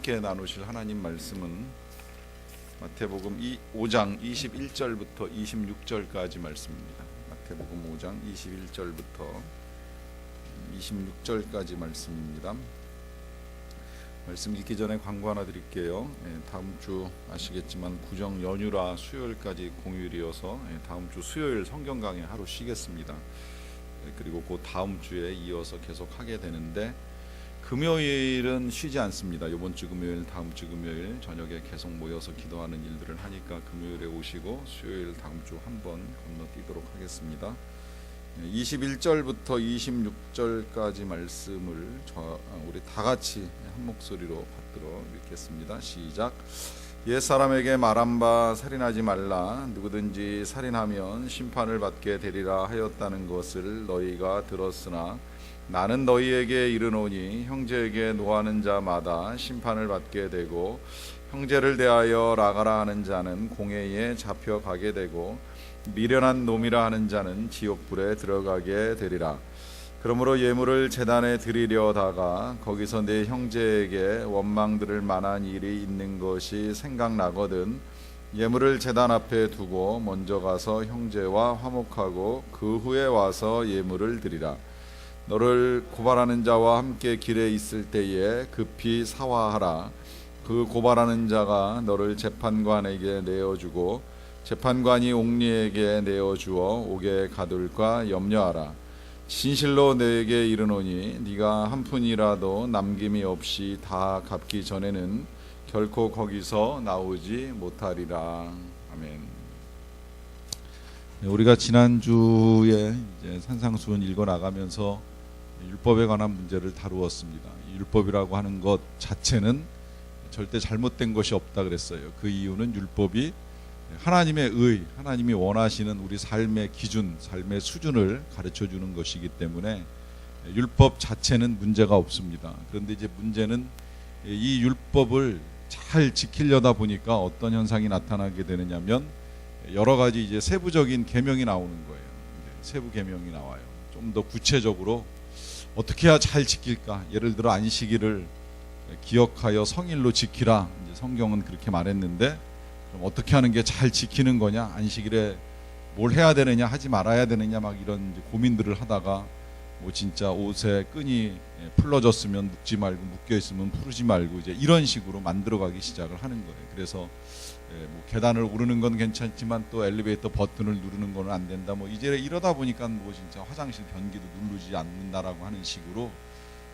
함께 나누실 하나님 말씀은 마태복음 5장 21절부터 26절까지 말씀입니다. 마태복음 5장 21절부터 26절까지 말씀입니다. 말씀 읽기 전에 광고 하나 드릴게요. 다음 주 아시겠지만 구정 연휴라 수요일까지 공휴일이어서 다음 주 수요일 성경 강의 하루 쉬겠습니다. 그리고 그 다음 주에 이어서 계속 하게 되는데 금요일은 쉬지 않습니다. 이번 주 금요일, 다음 주 금요일 저녁에 계속 모여서 기도하는 일들을 하니까 금요일에 오시고 수요일 다음 주 한번 건너뛰도록 하겠습니다. 21절부터 26절까지 말씀을 우리 다 같이 한 목소리로 받들어 읽겠습니다. 시작. 옛사람에게 말한 바 살인하지 말라. 누구든지 살인하면 심판을 받게 되리라 하였다는 것을 너희가 들었으나 나는 너희에게 이르노니 형제에게 노하는 자마다 심판을 받게 되고 형제를 대하여 라가라 하는 자는 공회에 잡혀가게 되고 미련한 놈이라 하는 자는 지옥불에 들어가게 되리라. 그러므로 예물을 제단에 드리려다가 거기서 내 형제에게 원망 들을 만한 일이 있는 것이 생각나거든 예물을 제단 앞에 두고 먼저 가서 형제와 화목하고 그 후에 와서 예물을 드리라. 너를 고발하는 자와 함께 길에 있을 때에 급히 사화하라. 그 고발하는 자가 너를 재판관에게 내어주고 재판관이 옥리에게 내어주어 옥에 가둘까 염려하라. 진실로 너에게 이르노니 네가 한 푼이라도 남김이 없이 다 갚기 전에는 결코 거기서 나오지 못하리라. 아멘. 우리가 지난주에 이제 산상수훈 읽어 나가면서 율법에 관한 문제를 다루었습니다. 율법이라고 하는 것 자체는 절대 잘못된 것이 없다 그랬어요. 그 이유는 율법이 하나님의 의, 하나님이 원하시는 우리 삶의 기준, 삶의 수준을 가르쳐 주는 것이기 때문에 율법 자체는 문제가 없습니다. 그런데 이제 문제는 이 율법을 잘 지키려다 보니까 어떤 현상이 나타나게 되느냐면 여러 가지 이제 세부적인 계명이 나오는 거예요. 세부 계명이 나와요. 좀 더 구체적으로 어떻게 해야 잘 지킬까? 예를 들어 안식일을 기억하여 성일로 지키라. 이제 성경은 그렇게 말했는데 좀 어떻게 하는 게 잘 지키는 거냐? 안식일에 뭘 해야 되느냐, 하지 말아야 되느냐, 막 이런 이제 고민들을 하다가 뭐 진짜 옷에 끈이 풀러졌으면 묶지 말고 묶여 있으면 풀지 말고 이제 이런 식으로 만들어가기 시작을 하는 거예요. 그래서 뭐 계단을 오르는 건 괜찮지만 또 엘리베이터 버튼을 누르는 건 안 된다. 뭐 이제 이러다 보니까 뭐 진짜 화장실 변기도 누르지 않는다라고 하는 식으로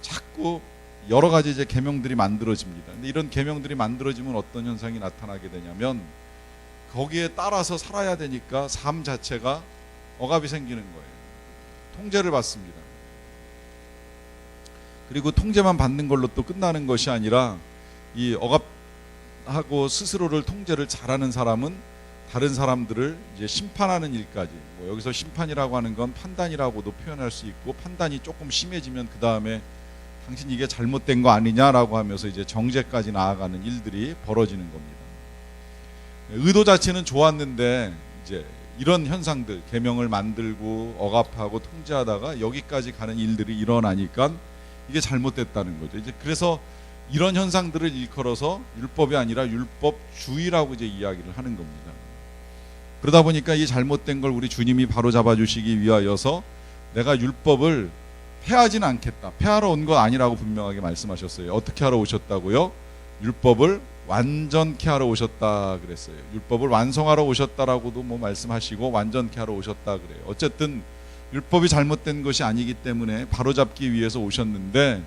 자꾸 여러 가지 이제 계명들이 만들어집니다. 근데 이런 계명들이 만들어지면 어떤 현상이 나타나게 되냐면 거기에 따라서 살아야 되니까 삶 자체가 억압이 생기는 거예요. 통제를 받습니다. 그리고 통제만 받는 걸로 또 끝나는 것이 아니라 이 억압하고 스스로를 통제를 잘하는 사람은 다른 사람들을 이제 심판하는 일까지, 뭐 여기서 심판이라고 하는 건 판단이라고도 표현할 수 있고 판단이 조금 심해지면 그 다음에 당신 이게 잘못된 거 아니냐라고 하면서 이제 정죄까지 나아가는 일들이 벌어지는 겁니다. 의도 자체는 좋았는데 이제 이런 현상들, 계명을 만들고 억압하고 통제하다가 여기까지 가는 일들이 일어나니까 이게 잘못됐다는 거죠. 이제 그래서 이런 현상들을 일컬어서 율법이 아니라 율법주의라고 이제 이야기를 하는 겁니다. 그러다 보니까 이 잘못된 걸 우리 주님이 바로 잡아주시기 위하여서 내가 율법을 폐하지는 않겠다. 폐하러 온 거 아니라고 분명하게 말씀하셨어요. 어떻게 하러 오셨다고요? 율법을 완전케 하러 오셨다 그랬어요. 율법을 완성하러 오셨다라고도 뭐 말씀하시고 완전케 하러 오셨다 그래요. 어쨌든 율법이 잘못된 것이 아니기 때문에 바로잡기 위해서 오셨는데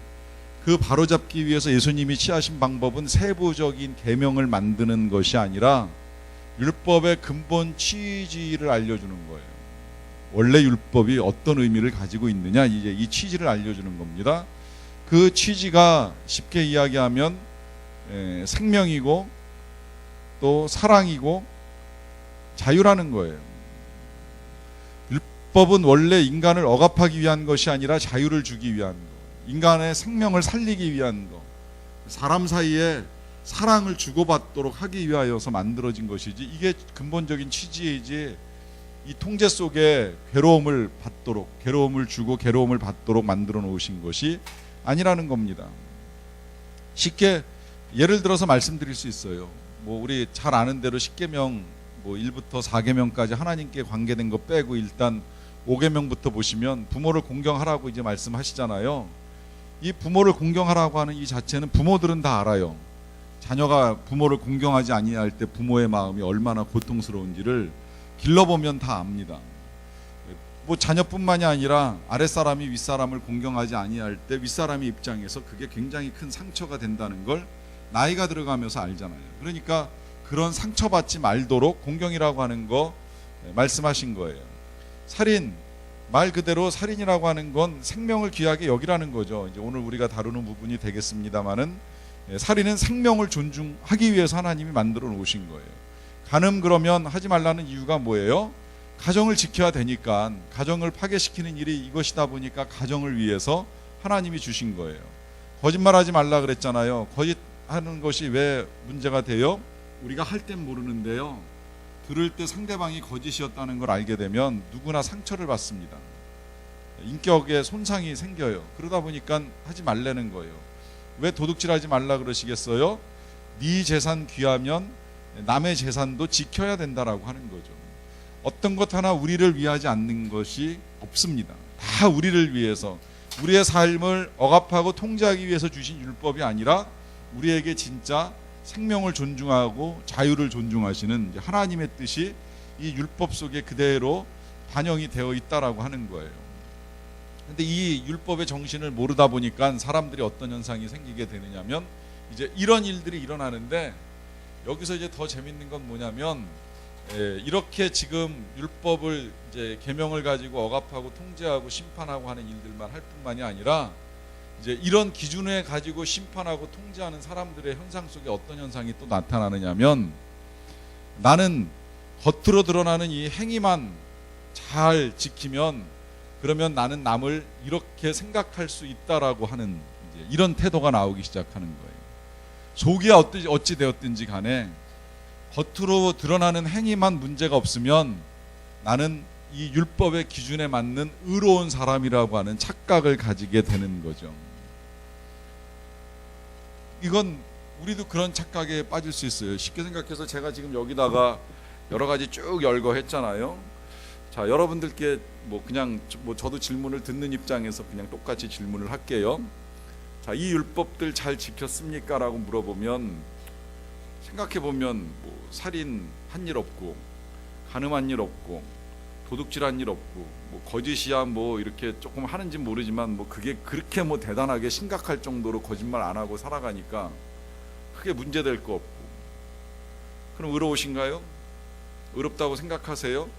그 바로잡기 위해서 예수님이 취하신 방법은 세부적인 계명을 만드는 것이 아니라 율법의 근본 취지를 알려주는 거예요. 원래 율법이 어떤 의미를 가지고 있느냐, 이제 이 취지를 알려주는 겁니다. 그 취지가 쉽게 이야기하면 생명이고 또 사랑이고 자유라는 거예요. 율법은 원래 인간을 억압하기 위한 것이 아니라 자유를 주기 위한 거, 인간의 생명을 살리기 위한 거, 사람 사이에 사랑을 주고받도록 하기 위하여서 만들어진 것이지 이게 근본적인 취지이지 이 통제 속에 괴로움을 받도록, 괴로움을 주고 괴로움을 받도록 만들어 놓으신 것이 아니라는 겁니다. 쉽게 예를 들어서 말씀드릴 수 있어요. 뭐 우리 잘 아는 대로 10계명 뭐 1부터 4계명까지 하나님께 관계된 거 빼고 일단 5계명부터 보시면 부모를 공경하라고 이제 말씀하시잖아요. 이 부모를 공경하라고 하는 이 자체는 부모들은 다 알아요. 자녀가 부모를 공경하지 아니할 때 부모의 마음이 얼마나 고통스러운지를 길러보면 다 압니다. 뭐 자녀뿐만이 아니라 아랫사람이 윗사람을 공경하지 아니할 때 윗사람의 입장에서 그게 굉장히 큰 상처가 된다는 걸 나이가 들어가면서 알잖아요. 그러니까 그런 상처받지 말도록 공경이라고 하는 거 말씀하신 거예요. 살인, 말 그대로 살인이라고 하는 건 생명을 귀하게 여기라는 거죠. 이제 오늘 우리가 다루는 부분이 되겠습니다만은 살인은 생명을 존중하기 위해서 하나님이 만들어 놓으신 거예요. 간음 그러면 하지 말라는 이유가 뭐예요? 가정을 지켜야 되니까, 가정을 파괴시키는 일이 이것이다 보니까 가정을 위해서 하나님이 주신 거예요. 거짓말하지 말라 그랬잖아요. 거짓하는 것이 왜 문제가 돼요? 우리가 할 땐 모르는데요, 들을 때 상대방이 거짓이었다는 걸 알게 되면 누구나 상처를 받습니다. 인격에 손상이 생겨요. 그러다 보니까 하지 말라는 거예요. 왜 도둑질하지 말라 그러시겠어요? 네 재산 귀하면 남의 재산도 지켜야 된다라고 하는 거죠. 어떤 것 하나 우리를 위하지 않는 것이 없습니다. 다 우리를 위해서, 우리의 삶을 억압하고 통제하기 위해서 주신 율법이 아니라 우리에게 진짜 생명을 존중하고 자유를 존중하시는 하나님의 뜻이 이 율법 속에 그대로 반영이 되어 있다라고 하는 거예요. 근데 이 율법의 정신을 모르다 보니까 사람들이 어떤 현상이 생기게 되느냐면 이제 이런 일들이 일어나는데, 여기서 이제 더 재밌는 건 뭐냐면 이렇게 지금 율법을 이제 계명을 가지고 억압하고 통제하고 심판하고 하는 일들만 할 뿐만이 아니라 이제 이런 기준에 가지고 심판하고 통제하는 사람들의 현상 속에 어떤 현상이 또 나타나느냐면, 나는 겉으로 드러나는 이 행위만 잘 지키면 그러면 나는 남을 이렇게 생각할 수 있다라고 하는 이제 이런 태도가 나오기 시작하는 거예요. 속이 어찌 되었든지 간에 겉으로 드러나는 행위만 문제가 없으면 나는 이 율법의 기준에 맞는 의로운 사람이라고 하는 착각을 가지게 되는 거죠. 이건 우리도 그런 착각에 빠질 수 있어요. 쉽게 생각해서 제가 지금 여기다가 여러 가지 쭉 열거했잖아요. 자, 여러분들께 뭐 그냥 저도 질문을 듣는 입장에서 그냥 똑같이 질문을 할게요. 자, 이 율법들 잘 지켰습니까? 라고 물어보면 생각해보면 뭐 살인 한 일 없고, 간음한 일 없고, 도둑질한 일 없고, 뭐 거짓이야 뭐 이렇게 조금 하는지 모르지만 뭐 그게 그렇게 뭐 대단하게 심각할 정도로 거짓말 안 하고 살아가니까 크게 문제될 거 없고. 그럼 의로우신가요? 의롭다고 생각하세요?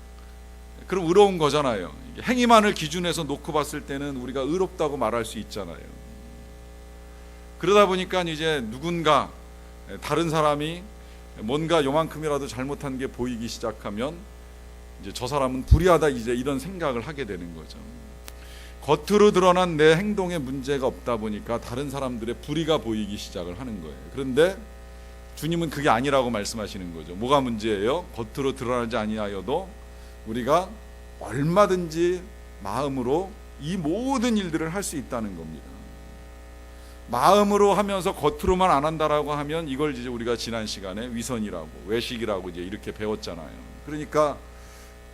그럼 의로운 거잖아요. 행위만을 기준해서 놓고 봤을 때는 우리가 의롭다고 말할 수 있잖아요. 그러다 보니까 이제 누군가 다른 사람이 뭔가 요만큼이라도 잘못한 게 보이기 시작하면 이제 저 사람은 불의하다, 이제 이런 생각을 하게 되는 거죠. 겉으로 드러난 내 행동에 문제가 없다 보니까 다른 사람들의 불의가 보이기 시작을 하는 거예요. 그런데 주님은 그게 아니라고 말씀하시는 거죠. 뭐가 문제예요? 겉으로 드러나지 아니하여도 우리가 얼마든지 마음으로 이 모든 일들을 할 수 있다는 겁니다. 마음으로 하면서 겉으로만 안 한다라고 하면 이걸 이제 우리가 지난 시간에 위선이라고, 외식이라고 이제 이렇게 배웠잖아요. 그러니까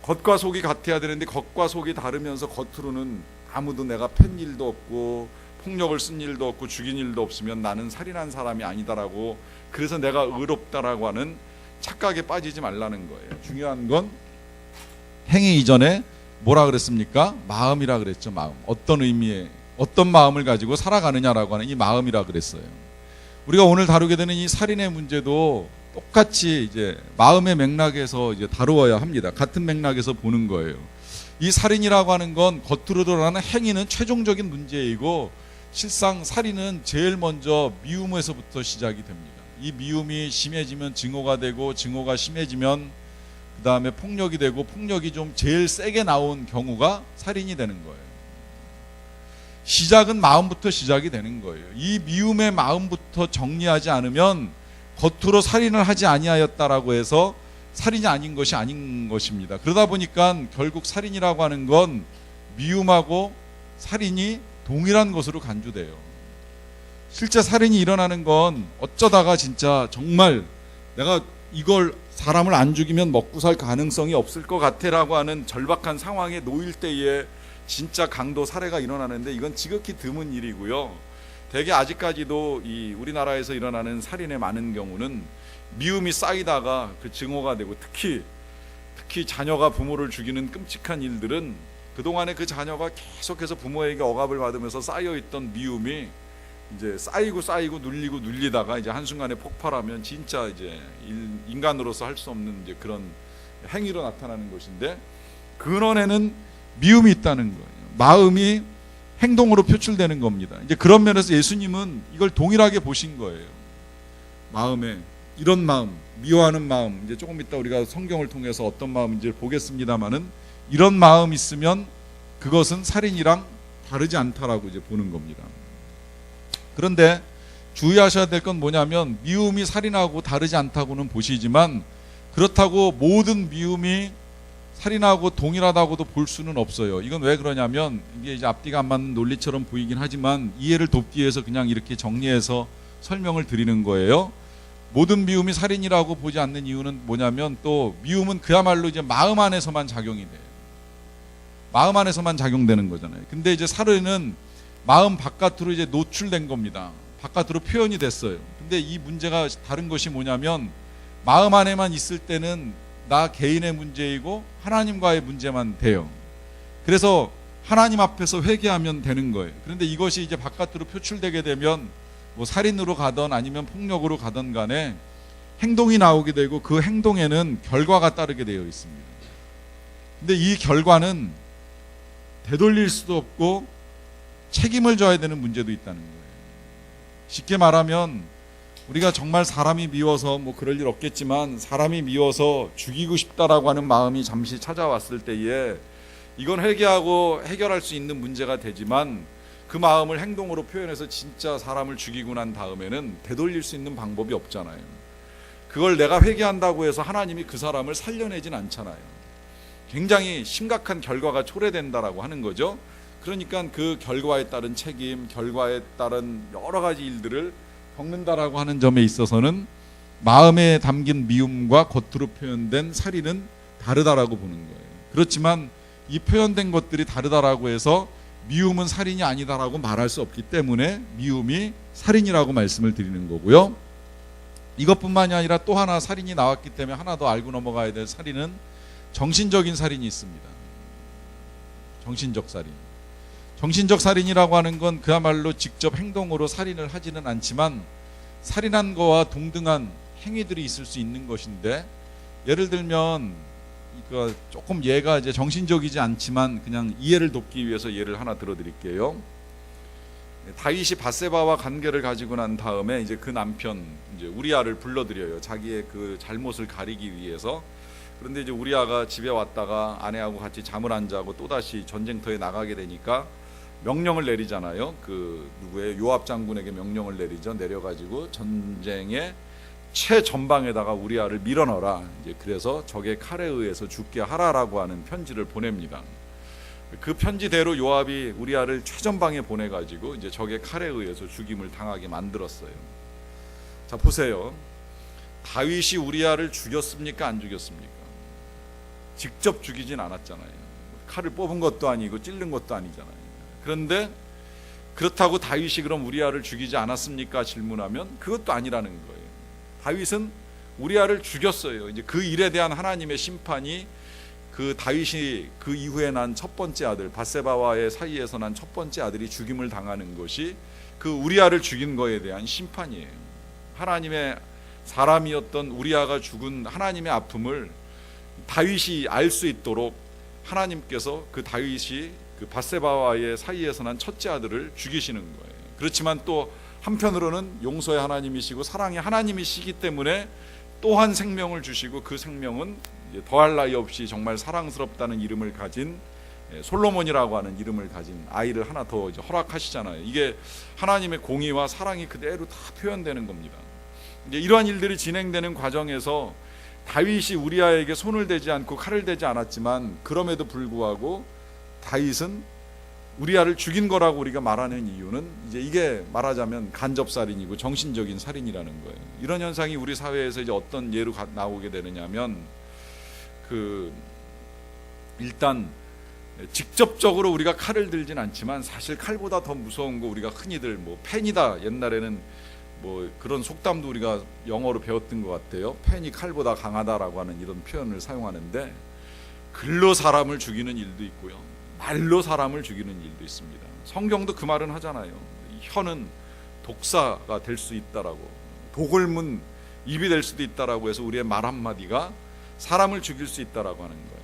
겉과 속이 같아야 되는데 겉과 속이 다르면서 겉으로는 아무도 내가 팬 일도 없고 폭력을 쓴 일도 없고 죽인 일도 없으면 나는 살인한 사람이 아니다라고, 그래서 내가 의롭다라고 하는 착각에 빠지지 말라는 거예요. 중요한 건 행위 이전에 뭐라 그랬습니까? 마음이라 그랬죠. 마음. 어떤 의미에, 어떤 마음을 가지고 살아가느냐라고 하는 이 마음이라 그랬어요. 우리가 오늘 다루게 되는 이 살인의 문제도 똑같이 이제 마음의 맥락에서 이제 다루어야 합니다. 같은 맥락에서 보는 거예요. 이 살인이라고 하는 건 겉으로 드러나는 행위는 최종적인 문제이고, 실상 살인은 제일 먼저 미움에서부터 시작이 됩니다. 이 미움이 심해지면 증오가 되고, 증오가 심해지면 그 다음에 폭력이 되고, 폭력이 좀 제일 세게 나온 경우가 살인이 되는 거예요. 시작은 마음부터 시작이 되는 거예요. 이 미움의 마음부터 정리하지 않으면 겉으로 살인을 하지 아니하였다라고 해서 살인이 아닌 것이 아닌 것입니다. 그러다 보니까 결국 살인이라고 하는 건 미움하고 살인이 동일한 것으로 간주돼요. 실제 살인이 일어나는 건 어쩌다가 진짜 정말 내가 이걸 사람을 안 죽이면 먹고 살 가능성이 없을 것 같아라고 하는 절박한 상황에 놓일 때에 진짜 강도 살해가 일어나는데, 이건 지극히 드문 일이고요. 대개 아직까지도 이 우리나라에서 일어나는 살인의 많은 경우는 미움이 쌓이다가 그 증오가 되고, 특히 자녀가 부모를 죽이는 끔찍한 일들은 그동안에 그 자녀가 계속해서 부모에게 억압을 받으면서 쌓여있던 미움이 이제 쌓이고 눌리다가 이제 한순간에 폭발하면 진짜 이제 인간으로서 할 수 없는 이제 그런 행위로 나타나는 것인데, 근원에는 미움이 있다는 거예요. 마음이 행동으로 표출되는 겁니다. 이제 그런 면에서 예수님은 이걸 동일하게 보신 거예요. 마음에 이런 마음, 미워하는 마음, 이제 조금 이따 우리가 성경을 통해서 어떤 마음인지 보겠습니다만은, 이런 마음 있으면 그것은 살인이랑 다르지 않다라고 이제 보는 겁니다. 그런데 주의하셔야 될 건 뭐냐면, 미움이 살인하고 다르지 않다고는 보시지만 그렇다고 모든 미움이 살인하고 동일하다고도 볼 수는 없어요. 이건 왜 그러냐면, 이게 이제 앞뒤가 안 맞는 논리처럼 보이긴 하지만 이해를 돕기 위해서 그냥 이렇게 정리해서 설명을 드리는 거예요. 모든 미움이 살인이라고 보지 않는 이유는 뭐냐면, 또 미움은 그야말로 이제 마음 안에서만 작용이 돼요. 마음 안에서만 작용되는 거잖아요. 근데 이제 살인은 마음 바깥으로 이제 노출된 겁니다. 바깥으로 표현이 됐어요. 근데 이 문제가 다른 것이 뭐냐면, 마음 안에만 있을 때는 나 개인의 문제이고 하나님과의 문제만 돼요. 그래서 하나님 앞에서 회개하면 되는 거예요. 그런데 이것이 이제 바깥으로 표출되게 되면 뭐 살인으로 가든 아니면 폭력으로 가든 간에 행동이 나오게 되고, 그 행동에는 결과가 따르게 되어 있습니다. 근데 이 결과는 되돌릴 수도 없고 책임을 져야 되는 문제도 있다는 거예요. 쉽게 말하면 우리가 정말 사람이 미워서 뭐 그럴 일 없겠지만, 사람이 미워서 죽이고 싶다라고 하는 마음이 잠시 찾아왔을 때에 이건 회개하고 해결할 수 있는 문제가 되지만, 그 마음을 행동으로 표현해서 진짜 사람을 죽이고 난 다음에는 되돌릴 수 있는 방법이 없잖아요. 그걸 내가 회개한다고 해서 하나님이 그 사람을 살려내진 않잖아요. 굉장히 심각한 결과가 초래된다라고 하는 거죠. 그러니까 그 결과에 따른 책임, 결과에 따른 여러 가지 일들을 겪는다라고 하는 점에 있어서는 마음에 담긴 미움과 겉으로 표현된 살인은 다르다라고 보는 거예요. 그렇지만 이 표현된 것들이 다르다라고 해서 미움은 살인이 아니다라고 말할 수 없기 때문에 미움이 살인이라고 말씀을 드리는 거고요. 이것뿐만이 아니라 또 하나 살인이 나왔기 때문에 하나 더 알고 넘어가야 될 살인은 정신적인 살인이 있습니다. 정신적 살인. 정신적 살인이라고 하는 건 그야말로 직접 행동으로 살인을 하지는 않지만 살인한 거와 동등한 행위들이 있을 수 있는 것인데, 예를 들면 이거 조금 예가 이제 정신적이지 않지만 그냥 이해를 돕기 위해서 예를 하나 들어드릴게요. 다윗이 밧세바와 관계를 가지고 난 다음에 이제 그 남편 이제 우리아를 불러들여요. 자기의 그 잘못을 가리기 위해서. 그런데 이제 우리아가 집에 왔다가 아내하고 같이 잠을 안 자고 또 다시 전쟁터에 나가게 되니까 명령을 내리잖아요. 그 누구의 요압 장군에게 명령을 내리죠. 내려가지고 전쟁의 최전방에다가 우리아를 밀어넣어라. 이제 그래서 적의 칼에 의해서 죽게 하라라고 하는 편지를 보냅니다. 그 편지대로 요압이 우리아를 최전방에 보내가지고 이제 적의 칼에 의해서 죽임을 당하게 만들었어요. 자 보세요. 다윗이 우리아를 죽였습니까? 안 죽였습니까? 직접 죽이진 않았잖아요. 칼을 뽑은 것도 아니고 찔른 것도 아니잖아요. 그런데 그렇다고 다윗이 그럼 우리아를 죽이지 않았습니까? 질문하면 그것도 아니라는 거예요. 다윗은 우리아를 죽였어요. 이제 그 일에 대한 하나님의 심판이, 그 다윗이 그 이후에 난 첫 번째 아들 밧세바와의 사이에서 난 첫 번째 아들이 죽임을 당하는 것이 그 우리아를 죽인 거에 대한 심판이에요. 하나님의 사람이었던 우리아가 죽은 하나님의 아픔을 다윗이 알 수 있도록 하나님께서 그 다윗이 그 밧세바와의 사이에서 난 첫째 아들을 죽이시는 거예요. 그렇지만 또 한편으로는 용서의 하나님이시고 사랑의 하나님이시기 때문에 또한 생명을 주시고, 그 생명은 더할 나위 없이 정말 사랑스럽다는 이름을 가진 솔로몬이라고 하는 이름을 가진 아이를 하나 더 이제 허락하시잖아요. 이게 하나님의 공의와 사랑이 그대로 다 표현되는 겁니다. 이제 이러한 일들이 진행되는 과정에서 다윗이 우리아에게 손을 대지 않고 칼을 대지 않았지만, 그럼에도 불구하고 다윗은 우리아를 죽인 거라고 우리가 말하는 이유는 이제 이게 말하자면 간접살인이고 정신적인 살인이라는 거예요. 이런 현상이 우리 사회에서 이제 어떤 예로 나오게 되느냐면 일단 직접적으로 우리가 칼을 들진 않지만 사실 칼보다 더 무서운 거 우리가 흔히들 뭐 펜이다, 옛날에는 뭐 그런 속담도 우리가 영어로 배웠던 것 같아요. 펜이 칼보다 강하다라고 하는 이런 표현을 사용하는데, 글로 사람을 죽이는 일도 있고요, 말로 사람을 죽이는 일도 있습니다. 성경도 그 말은 하잖아요. 혀는 독사가 될 수 있다라고, 독을 문 입이 될 수도 있다라고 해서 우리의 말 한마디가 사람을 죽일 수 있다라고 하는 거예요.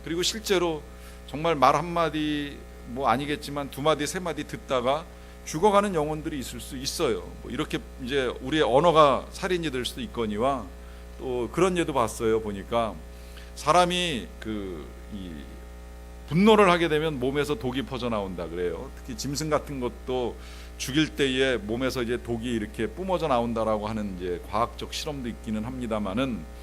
그리고 실제로 정말 말 한마디 뭐 아니겠지만 두 마디 세 마디 듣다가 죽어가는 영혼들이 있을 수 있어요. 뭐 이렇게 이제 우리의 언어가 살인이 될 수도 있거니와, 또 그런 예도 봤어요. 보니까 사람이 이 분노를 하게 되면 몸에서 독이 퍼져 나온다 그래요. 특히 짐승 같은 것도 죽일 때에 몸에서 이제 독이 이렇게 뿜어져 나온다라고 하는 이제 과학적 실험도 있기는 합니다만은,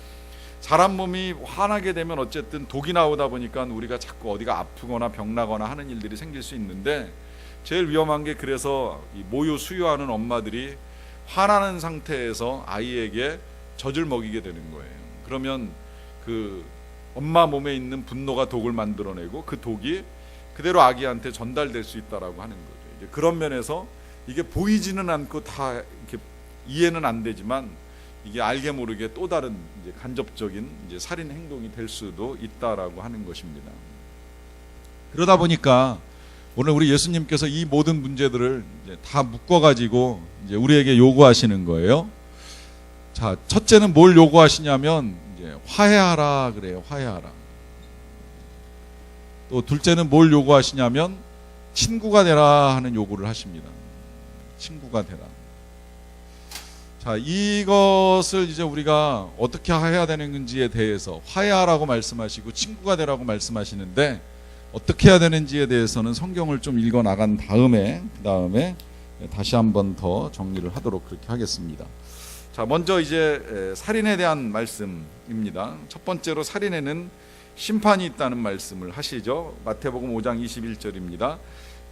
사람 몸이 화나게 되면 어쨌든 독이 나오다 보니까 우리가 자꾸 어디가 아프거나 병나거나 하는 일들이 생길 수 있는데, 제일 위험한 게 그래서 이 모유 수유하는 엄마들이 화나는 상태에서 아이에게 젖을 먹이게 되는 거예요. 그러면 그 엄마 몸에 있는 분노가 독을 만들어내고 그 독이 그대로 아기한테 전달될 수 있다라고 하는 거죠. 이제 그런 면에서 이게 보이지는 않고 다 이렇게 이해는 안 되지만, 이게 알게 모르게 또 다른 이제 간접적인 이제 살인 행동이 될 수도 있다라고 하는 것입니다. 그러다 보니까 오늘 우리 예수님께서 이 모든 문제들을 이제 다 묶어가지고 이제 우리에게 요구하시는 거예요. 자, 첫째는 뭘 요구하시냐면 이제 화해하라 그래요. 화해하라. 또 둘째는 뭘 요구하시냐면 친구가 되라 하는 요구를 하십니다. 친구가 되라. 자, 이것을 이제 우리가 어떻게 해야 되는 건지에 대해서 화해하라고 말씀하시고 친구가 되라고 말씀하시는데, 어떻게 해야 되는지에 대해서는 성경을 좀 읽어 나간 다음에 다시 한번 더 정리를 하도록 그렇게 하겠습니다. 자, 먼저 이제 살인에 대한 말씀입니다. 첫 번째로 살인에는 심판이 있다는 말씀을 하시죠. 마태복음 5장 21절입니다.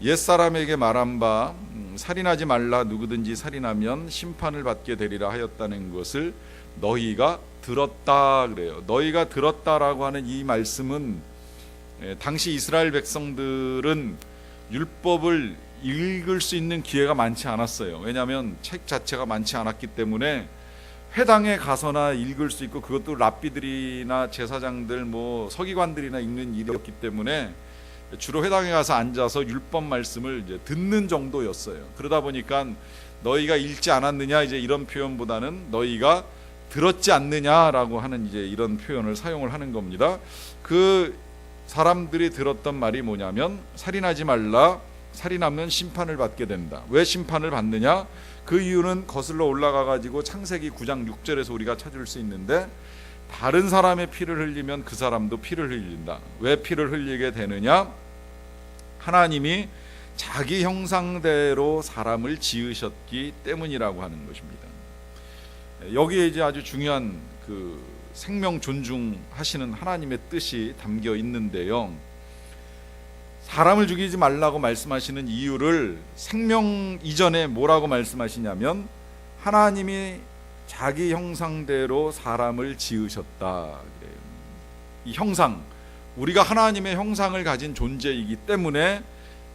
옛사람에게 말한 바 살인하지 말라, 누구든지 살인하면 심판을 받게 되리라 하였다는 것을 너희가 들었다 그래요. 너희가 들었다라고 하는 이 말씀은 당시 이스라엘 백성들은 율법을 읽을 수 있는 기회가 많지 않았어요. 왜냐하면 책 자체가 많지 않았기 때문에 회당에 가서나 읽을 수 있고, 그것도 랍비들이나 제사장들 뭐 서기관들이나 읽는 일이었기 때문에 주로 회당에 가서 앉아서 율법 말씀을 이제 듣는 정도였어요. 그러다 보니까 너희가 읽지 않았느냐 이제 이런 표현보다는 너희가 들었지 않느냐라고 하는 이제 이런 표현을 사용을 하는 겁니다. 그 사람들이 들었던 말이 뭐냐면, 살인하지 말라, 살인하면 심판을 받게 된다. 왜 심판을 받느냐? 그 이유는 거슬러 올라가 가지고 창세기 9장 6절에서 우리가 찾을 수 있는데, 다른 사람의 피를 흘리면 그 사람도 피를 흘린다. 왜 피를 흘리게 되느냐? 하나님이 자기 형상대로 사람을 지으셨기 때문이라고 하는 것입니다. 여기에 이제 아주 중요한 그 생명 존중하시는 하나님의 뜻이 담겨 있는데요. 사람을 죽이지 말라고 말씀하시는 이유를 생명 이전에 뭐라고 말씀하시냐면, 하나님이 자기 형상대로 사람을 지으셨다 그래요. 이 형상, 우리가 하나님의 형상을 가진 존재이기 때문에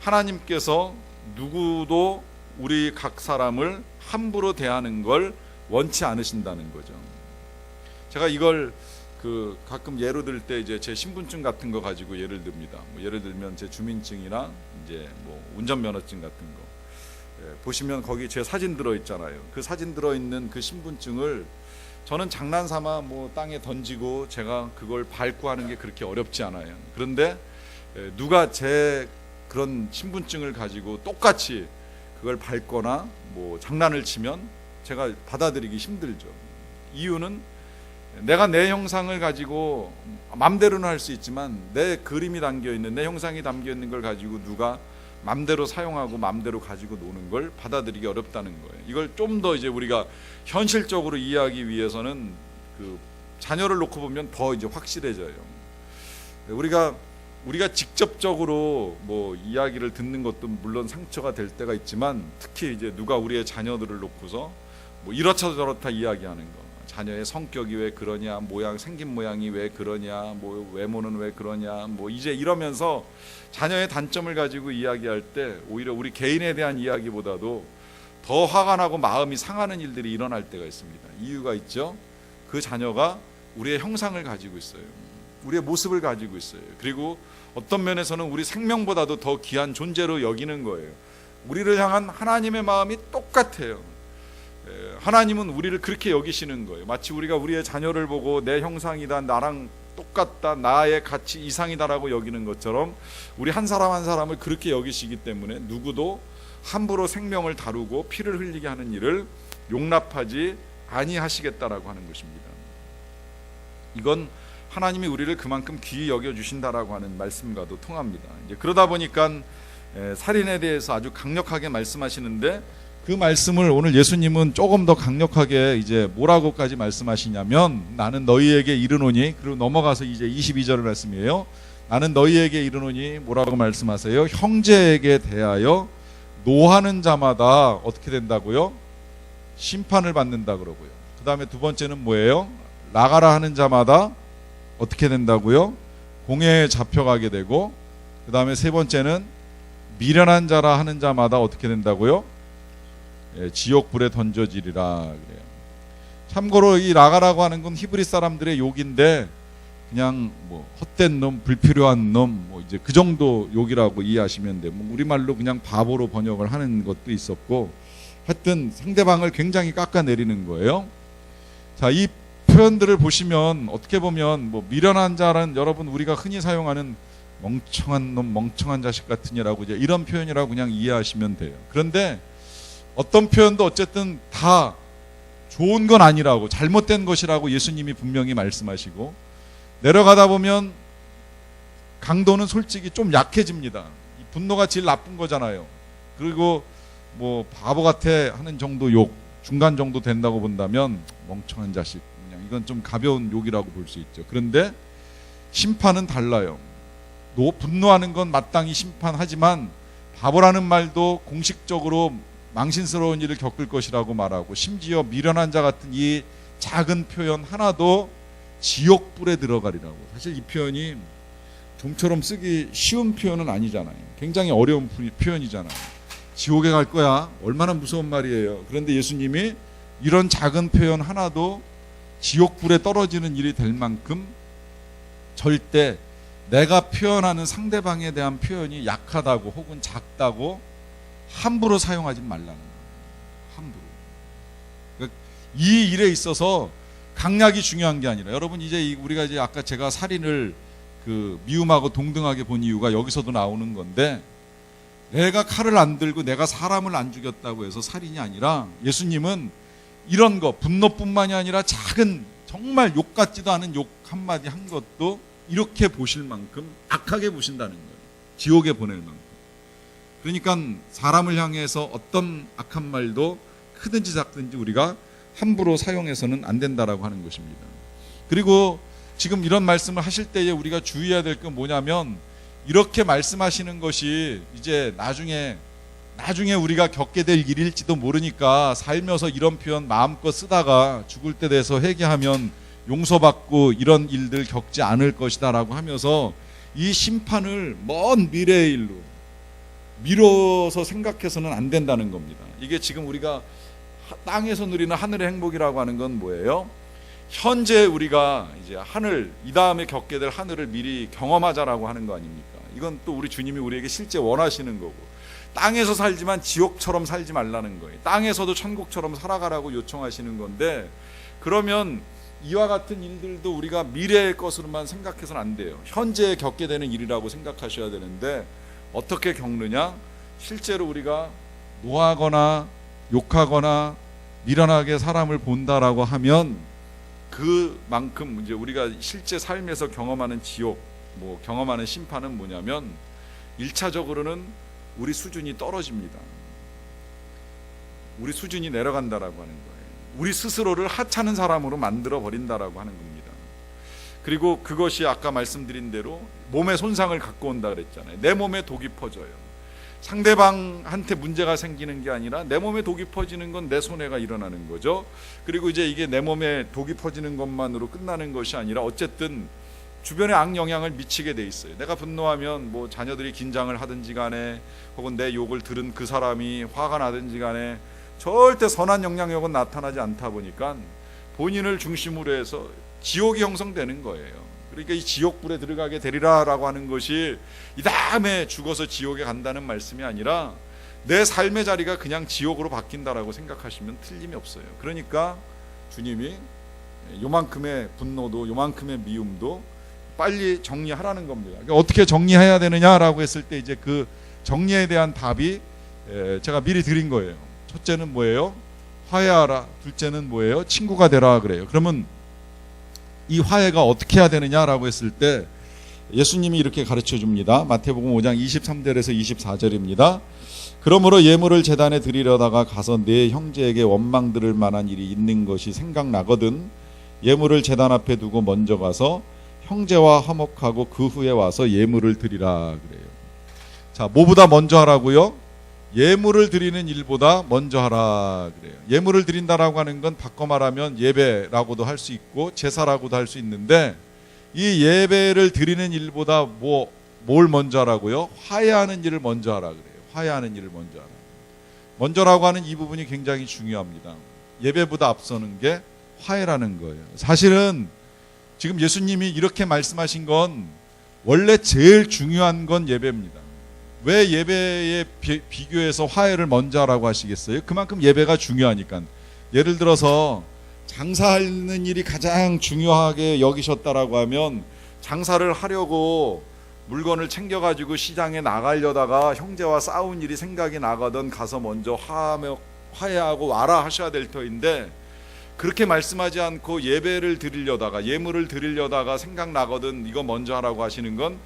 하나님께서 누구도 우리 각 사람을 함부로 대하는 걸 원치 않으신다는 거죠. 제가 이걸 가끔 예로 들 때 이제 제 신분증 같은 거 가지고 예를 듭니다. 뭐 예를 들면 제 주민증이나 이제 뭐 운전면허증 같은 거 보시면 거기 제 사진 들어 있잖아요. 그 사진 들어 있는 그 신분증을 저는 장난삼아 뭐 땅에 던지고 제가 그걸 밟고 하는 게 그렇게 어렵지 않아요. 그런데 누가 제 그런 신분증을 가지고 똑같이 그걸 밟거나 뭐 장난을 치면 제가 받아들이기 힘들죠. 이유는 내가 내 형상을 가지고 맘대로는 할 수 있지만 내 그림이 담겨 있는, 내 형상이 담겨 있는 걸 가지고 누가 맘대로 사용하고 맘대로 가지고 노는 걸 받아들이기 어렵다는 거예요. 이걸 좀 더 이제 우리가 현실적으로 이해하기 위해서는 그 자녀를 놓고 보면 더 이제 확실해져요. 우리가 우리가 직접적으로 뭐 이야기를 듣는 것도 물론 상처가 될 때가 있지만, 특히 이제 누가 우리의 자녀들을 놓고서 뭐 이렇다 저렇다 이야기하는 거, 자녀의 성격이 왜 그러냐, 생긴 모양이 왜 그러냐, 뭐 외모는 왜 그러냐, 뭐 이제 이러면서 자녀의 단점을 가지고 이야기할 때 오히려 우리 개인에 대한 이야기보다도 더 화가 나고 마음이 상하는 일들이 일어날 때가 있습니다. 이유가 있죠. 그 자녀가 우리의 형상을 가지고 있어요. 우리의 모습을 가지고 있어요. 그리고 어떤 면에서는 우리 생명보다도 더 귀한 존재로 여기는 거예요. 우리를 향한 하나님의 마음이 똑같아요. 하나님은 우리를 그렇게 여기시는 거예요. 마치 우리가 우리의 자녀를 보고 내 형상이다, 나랑 똑같다, 나의 가치 이상이다라고 여기는 것처럼 우리 한 사람 한 사람을 그렇게 여기시기 때문에 누구도 함부로 생명을 다루고 피를 흘리게 하는 일을 용납하지 아니하시겠다라고 하는 것입니다. 이건 하나님이 우리를 그만큼 귀히 여겨주신다라고 하는 말씀과도 통합니다. 이제 그러다 보니까 살인에 대해서 아주 강력하게 말씀하시는데, 그 말씀을 오늘 예수님은 조금 더 강력하게 이제 뭐라고까지 말씀하시냐면, 나는 너희에게 이르노니, 그리고 넘어가서 이제 22절 말씀이에요. 나는 너희에게 이르노니 뭐라고 말씀하세요? 형제에게 대하여 노하는 자마다 어떻게 된다고요? 심판을 받는다 그러고요. 그 다음에 두 번째는 뭐예요? 나가라 하는 자마다 어떻게 된다고요? 공회에 잡혀가게 되고, 그 다음에 세 번째는 미련한 자라 하는 자마다 어떻게 된다고요? 지옥불에 던져지리라 그래요. 참고로 이 나가라고 하는 건 히브리 사람들의 욕인데, 그냥 뭐 헛된 놈, 불필요한 놈, 뭐 이제 그 정도 욕이라고 이해하시면 돼요. 뭐 우리말로 그냥 바보로 번역을 하는 것도 있었고, 하여튼 상대방을 굉장히 깎아내리는 거예요. 자, 이 표현들을 보시면 어떻게 보면 뭐 미련한 자는 여러분 우리가 흔히 사용하는 멍청한 놈, 멍청한 자식 같으니라고 이제 이런 표현이라고 그냥 이해하시면 돼요. 그런데 어떤 표현도 어쨌든 다 좋은 건 아니라고, 잘못된 것이라고 예수님이 분명히 말씀하시고, 내려가다 보면 강도는 솔직히 좀 약해집니다. 이 분노가 제일 나쁜 거잖아요. 그리고 뭐 바보 같아 하는 정도 욕, 중간 정도 된다고 본다면 멍청한 자식, 그냥 이건 좀 가벼운 욕이라고 볼 수 있죠. 그런데 심판은 달라요. 분노하는 건 마땅히 심판하지만, 바보라는 말도 공식적으로 망신스러운 일을 겪을 것이라고 말하고, 심지어 미련한 자 같은 이 작은 표현 하나도 지옥불에 들어가리라고. 사실 이 표현이 좀처럼 쓰기 쉬운 표현은 아니잖아요. 굉장히 어려운 표현이잖아요. 지옥에 갈 거야, 얼마나 무서운 말이에요. 그런데 예수님이 이런 작은 표현 하나도 지옥불에 떨어지는 일이 될 만큼 절대 내가 표현하는 상대방에 대한 표현이 약하다고 혹은 작다고 함부로 사용하지 말라는 거예요. 함부로. 그러니까 이 일에 있어서 강약이 중요한 게 아니라, 여러분 이제 우리가 이제 아까 제가 살인을 미움하고 동등하게 본 이유가 여기서도 나오는 건데, 내가 칼을 안 들고 내가 사람을 안 죽였다고 해서 살인이 아니라, 예수님은 이런 거 분노뿐만이 아니라 작은 정말 욕 같지도 않은 욕 한마디 한 것도 이렇게 보실 만큼 악하게 보신다는 거예요. 지옥에 보낼 만큼. 그러니까 사람을 향해서 어떤 악한 말도 크든지 작든지 우리가 함부로 사용해서는 안 된다라고 하는 것입니다. 그리고 지금 이런 말씀을 하실 때에 우리가 주의해야 될 건 뭐냐면, 이렇게 말씀하시는 것이 이제 나중에 우리가 겪게 될 일일지도 모르니까 살면서 이런 표현 마음껏 쓰다가 죽을 때 돼서 회개하면 용서받고 이런 일들 겪지 않을 것이다 라고 하면서 이 심판을 먼 미래의 일로 미뤄서 생각해서는 안 된다는 겁니다. 이게 지금 우리가 땅에서 누리는 하늘의 행복이라고 하는 건 뭐예요? 현재 우리가 이제 하늘, 이 다음에 겪게 될 하늘을 미리 경험하자라고 하는 거 아닙니까? 이건 또 우리 주님이 우리에게 실제 원하시는 거고, 땅에서 살지만 지옥처럼 살지 말라는 거예요. 땅에서도 천국처럼 살아가라고 요청하시는 건데, 그러면 이와 같은 일들도 우리가 미래의 것으로만 생각해서는 안 돼요. 현재 겪게 되는 일이라고 생각하셔야 되는데, 어떻게 겪느냐? 실제로 우리가 노하거나 욕하거나 미련하게 사람을 본다라고 하면 그만큼 이제 우리가 실제 삶에서 경험하는 지옥, 경험하는 심판은 뭐냐면, 1차적으로는 우리 수준이 떨어집니다. 우리 수준이 내려간다라고 하는 거예요. 우리 스스로를 하찮은 사람으로 만들어 버린다라고 하는 겁니다. 그리고 그것이 아까 말씀드린 대로 몸에 손상을 갖고 온다 그랬잖아요. 내 몸에 독이 퍼져요. 상대방한테 문제가 생기는 게 아니라 내 몸에 독이 퍼지는 건 내 손해가 일어나는 거죠. 그리고 이제 이게 내 몸에 독이 퍼지는 것만으로 끝나는 것이 아니라 어쨌든 주변에 악영향을 미치게 돼 있어요. 내가 분노하면 뭐 자녀들이 긴장을 하든지 간에 혹은 내 욕을 들은 그 사람이 화가 나든지 간에 절대 선한 영향력은 나타나지 않다 보니까 본인을 중심으로 해서 지옥이 형성되는 거예요. 그러니까 이 지옥불에 들어가게 되리라라고 하는 것이 이 다음에 죽어서 지옥에 간다는 말씀이 아니라 내 삶의 자리가 그냥 지옥으로 바뀐다라고 생각하시면 틀림이 없어요. 그러니까 주님이 요만큼의 분노도 요만큼의 미움도 빨리 정리하라는 겁니다. 그러니까 어떻게 정리해야 되느냐라고 했을 때 이제 그 정리에 대한 답이 제가 미리 드린 거예요. 첫째는 뭐예요? 화해하라. 둘째는 뭐예요? 친구가 되라 그래요. 그러면 이 화해가 어떻게 해야 되느냐라고 했을 때 예수님이 이렇게 가르쳐 줍니다. 마태복음 5장 23절에서 24절입니다. 그러므로 예물을 제단에 드리려다가 가서 내 형제에게 원망 들을 만한 일이 있는 것이 생각나거든 예물을 제단 앞에 두고 먼저 가서 형제와 화목하고 그 후에 와서 예물을 드리라 그래요. 자, 뭐보다 먼저 하라고요? 예물을 드리는 일보다 먼저 하라 그래요. 예물을 드린다라고 하는 건 바꿔 말하면 예배라고도 할 수 있고 제사라고도 할 수 있는데 이 예배를 드리는 일보다 뭘 먼저 하라고요? 화해하는 일을 먼저 하라 그래요. 화해하는 일을 먼저 하라. 먼저라고 하는 이 부분이 굉장히 중요합니다. 예배보다 앞서는 게 화해라는 거예요. 사실은 지금 예수님이 이렇게 말씀하신 건 원래 제일 중요한 건 예배입니다. 왜 예배에 비교해서 화해를 먼저 하라고 하시겠어요? 그만큼 예배가 중요하니까. 예를 들어서 장사하는 일이 가장 중요하게 여기셨다라고 하면 장사를 하려고 물건을 챙겨가지고 시장에 나가려다가 형제와 싸운 일이 생각이 나거든 가서 먼저 화해하고 와라 하셔야 될 터인데 그렇게 말씀하지 않고 예배를 드리려다가 예물을 드리려다가 생각나거든 이거 먼저 하라고 하시는 건